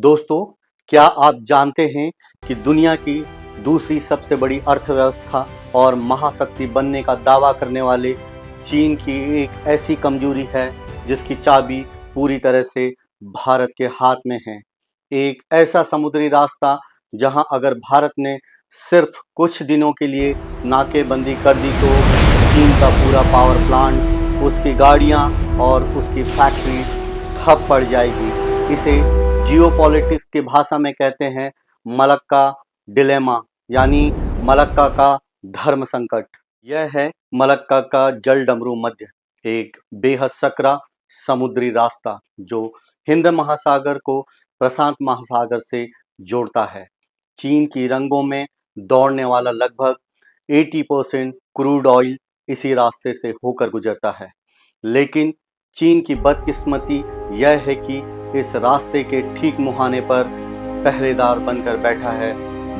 दोस्तों, क्या आप जानते हैं कि दुनिया की दूसरी सबसे बड़ी अर्थव्यवस्था और महाशक्ति बनने का दावा करने वाले चीन की एक ऐसी कमजोरी है जिसकी चाबी पूरी तरह से भारत के हाथ में है। एक ऐसा समुद्री रास्ता जहां अगर भारत ने सिर्फ कुछ दिनों के लिए नाकेबंदी कर दी तो चीन का पूरा पावर प्लांट, उसकी गाड़ियां और उसकी फैक्ट्री ठप पड़ जाएगी। इसे जियोपॉलिटिक्स की भाषा में कहते हैं मलक्का डिलेमा, यानी मलक्का का धर्म संकट। यह है मलक्का का जल डमरू मध्य, एक बेहद सकरा समुद्री रास्ता जो हिंद महासागर को प्रशांत महासागर से जोड़ता है। चीन की रंगों में दौड़ने वाला लगभग 80% क्रूड ऑयल इसी रास्ते से होकर गुजरता है। लेकिन चीन की बदकिस्मती यह है कि इस रास्ते के ठीक मुहाने पर पहरेदार बनकर बैठा है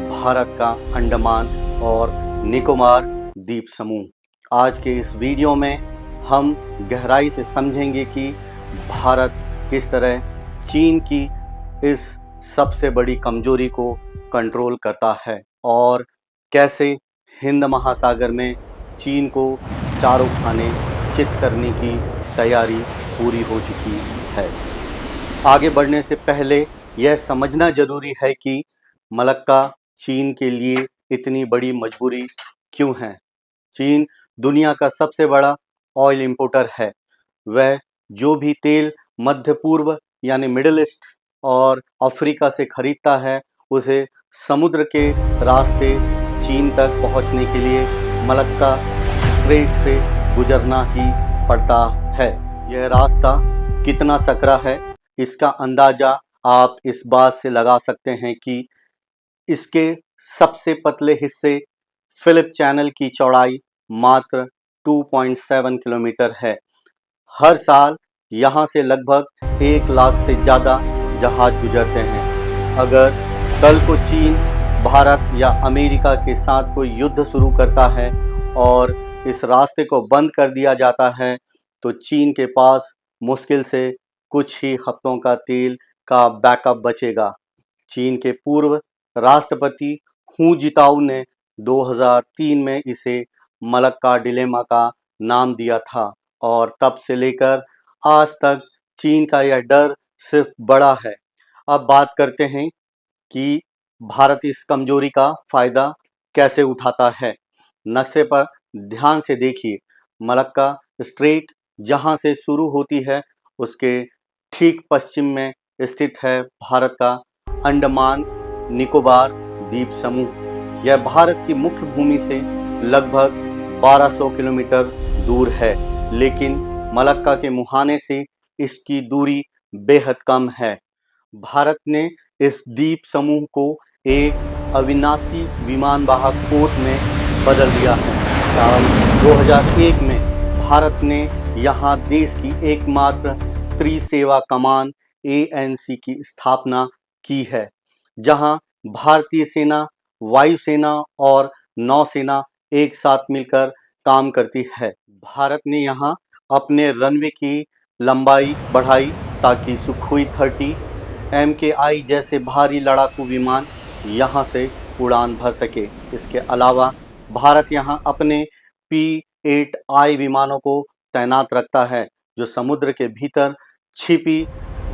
भारत का अंडमान और निकोबार द्वीप समूह। आज के इस वीडियो में हम गहराई से समझेंगे कि भारत किस तरह चीन की इस सबसे बड़ी कमजोरी को कंट्रोल करता है और कैसे हिंद महासागर में चीन को चारों खाने चित करने की तैयारी पूरी हो चुकी है। आगे बढ़ने से पहले यह समझना जरूरी है कि मलक्का चीन के लिए इतनी बड़ी मजबूरी क्यों है। चीन दुनिया का सबसे बड़ा ऑयल इंपोर्टर है। वह जो भी तेल मध्य पूर्व यानी मिडिल ईस्ट और अफ्रीका से खरीदता है उसे समुद्र के रास्ते चीन तक पहुंचने के लिए मलक्का स्ट्रेट से गुजरना ही पड़ता है। यह रास्ता कितना सकरा है इसका अंदाजा आप इस बात से लगा सकते हैं कि इसके सबसे पतले हिस्से फिलिप चैनल की चौड़ाई मात्र 2.7 किलोमीटर है। हर साल यहाँ से लगभग 1 लाख से ज़्यादा जहाज गुजरते हैं। अगर कल को चीन भारत या अमेरिका के साथ कोई युद्ध शुरू करता है और इस रास्ते को बंद कर दिया जाता है तो चीन के पास मुश्किल से कुछ ही हफ्तों का तेल का बैकअप बचेगा। चीन के पूर्व राष्ट्रपति हू जिताऊ ने 2003 में इसे मलक्का डिलेमा का नाम दिया था और तब से लेकर आज तक चीन का यह डर सिर्फ बढ़ा है। अब बात करते हैं कि भारत इस कमजोरी का फायदा कैसे उठाता है। नक्शे पर ध्यान से देखिए। मलक्का स्ट्रेट जहां से शुरू होती है उसके ठीक पश्चिम में स्थित है भारत का अंडमान निकोबार द्वीप समूह। यह भारत की मुख्य भूमि से लगभग 1200 किलोमीटर दूर है, लेकिन मलक्का के मुहाने से इसकी दूरी बेहद कम है। भारत ने इस द्वीप समूह को एक अविनाशी विमान वाहक पोत में बदल दिया है। साल 2001 में भारत ने यहाँ देश की एकमात्र त्रिसेवा कमान ANC की स्थापना की है, जहां भारतीय सेना, वायुसेना और नौसेना एक साथ मिलकर काम करती है। भारत ने यहां अपने रनवे की लंबाई बढ़ाई ताकि सुखोई 30 MKI जैसे भारी लड़ाकू विमान यहां से उड़ान भर सके। इसके अलावा भारत यहां अपने P-8I विमानों को तैनात रखता है जो समुद्र के भीतर छिपी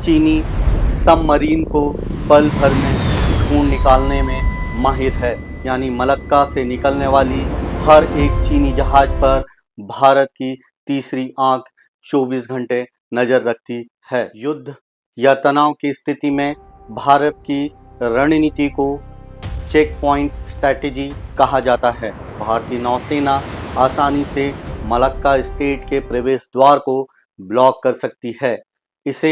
चीनी सबमरीन को पल भर में ढूंढ निकालने में माहिर है। यानी मलक्का से निकलने वाली हर एक चीनी जहाज पर भारत की तीसरी आंख 24 घंटे नजर रखती है। युद्ध या तनाव की स्थिति में भारत की रणनीति को चेक पॉइंट स्ट्रैटेजी कहा जाता है। भारतीय नौसेना आसानी से मलक्का स्टेट के प्रवेश द्वार को ब्लॉक कर सकती है। इसे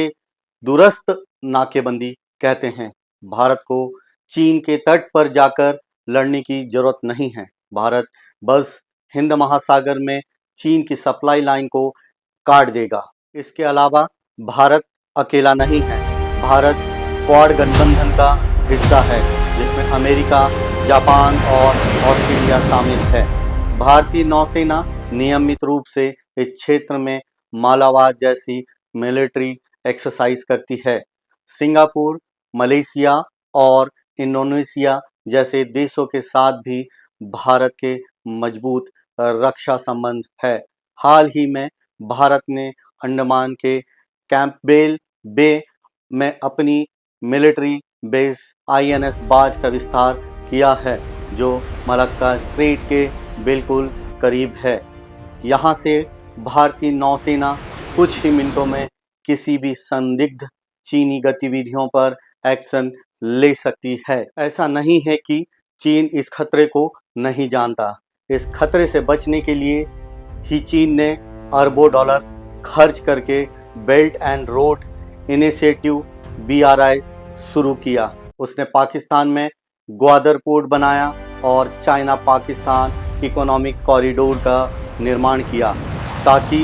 दूरस्थ नाकेबंदी कहते हैं। भारत को चीन के तट पर जाकर लड़ने की जरूरत नहीं है। भारत बस हिंद महासागर में चीन की सप्लाई लाइन को काट देगा। इसके अलावा भारत अकेला नहीं है। भारत क्वाड गठबंधन का हिस्सा है जिसमें अमेरिका, जापान और ऑस्ट्रेलिया शामिल है। भारतीय नौसेना नियमित रूप से इस क्षेत्र में मालाबार जैसी मिलिट्री एक्सरसाइज करती है। सिंगापुर, मलेशिया और इंडोनेशिया जैसे देशों के साथ भी भारत के मजबूत रक्षा संबंध है। हाल ही में भारत ने अंडमान के कैंपबेल बे में अपनी मिलिट्री बेस INS बाज का विस्तार किया है, जो मलक्का स्ट्रेट के बिल्कुल करीब है। यहाँ से भारतीय नौसेना कुछ ही मिनटों में किसी भी संदिग्ध चीनी गतिविधियों पर एक्शन ले सकती है। ऐसा नहीं है कि चीन इस खतरे को नहीं जानता। इस खतरे से बचने के लिए ही चीन ने अरबों डॉलर खर्च करके belt and road initiative BRI शुरू किया। उसने पाकिस्तान में ग्वादर पोर्ट बनाया और चाइना पाकिस्तान इकोनॉमिक कॉरिडोर का निर्माण किया, ताकि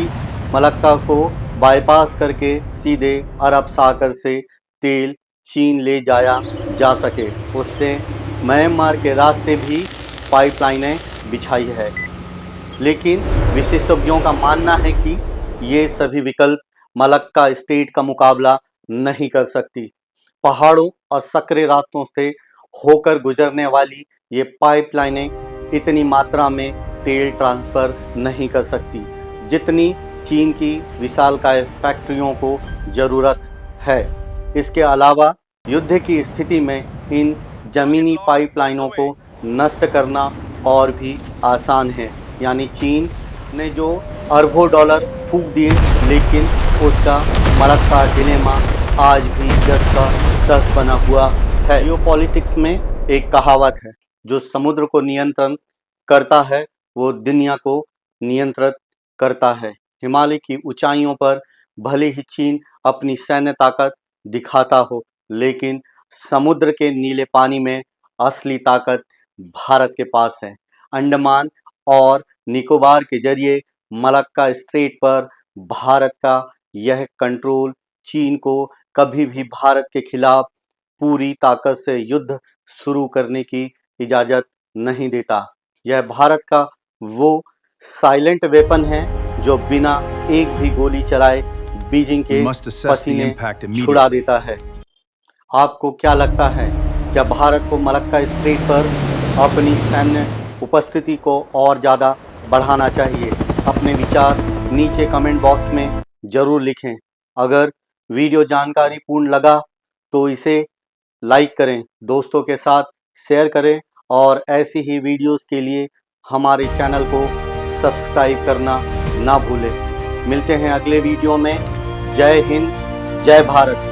मलक्का को बाईपास करके सीधे अरब सागर से तेल चीन ले जाया जा सके। उसने म्यांमार के रास्ते भी पाइपलाइनें बिछाई है, लेकिन विशेषज्ञों का मानना है कि ये सभी विकल्प मलक्का स्टेट का मुकाबला नहीं कर सकती। पहाड़ों और सकरे रास्तों से होकर गुजरने वाली ये पाइपलाइनें इतनी मात्रा में तेल ट्रांसफर नहीं कर सकती जितनी चीन की विशालकाय फैक्ट्रियों को जरूरत है। इसके अलावा युद्ध की स्थिति में इन जमीनी पाइपलाइनों को नष्ट करना और भी आसान है। यानी चीन ने जो अरबों डॉलर फूंक दिए, लेकिन उसका मलक्का डिलेमा आज भी जस का तस बना हुआ है। जियोपॉलिटिक्स में एक कहावत है, जो समुद्र को नियंत्रण करता है वो दुनिया को नियंत्रित करता है। हिमालय की ऊंचाइयों पर भले ही चीन अपनी सैन्य ताकत दिखाता हो, लेकिन समुद्र के नीले पानी में असली ताकत भारत के पास है। अंडमान और निकोबार के जरिए मलक्का स्ट्रेट पर भारत का यह कंट्रोल चीन को कभी भी भारत के खिलाफ पूरी ताकत से युद्ध शुरू करने की इजाज़त नहीं देता। यह भारत का वो साइलेंट वेपन है जो बिना एक भी गोली चलाए बीजिंग के पसीने छुड़ा देता है। आपको क्या लगता है, क्या भारत को मलक्का स्ट्रेट पर अपनी सैन्य उपस्थिति को और ज़्यादा बढ़ाना चाहिए? अपने विचार नीचे कमेंट बॉक्स में ज़रूर लिखें। अगर वीडियो जानकारीपूर्ण लगा तो इसे लाइक करें, दोस्तों के साथ शेयर करें और ऐसी ही वीडियोस के लिए हमारे चैनल को सब्सक्राइब करना ना भूलें। मिलते हैं अगले वीडियो में। जय हिंद, जय भारत।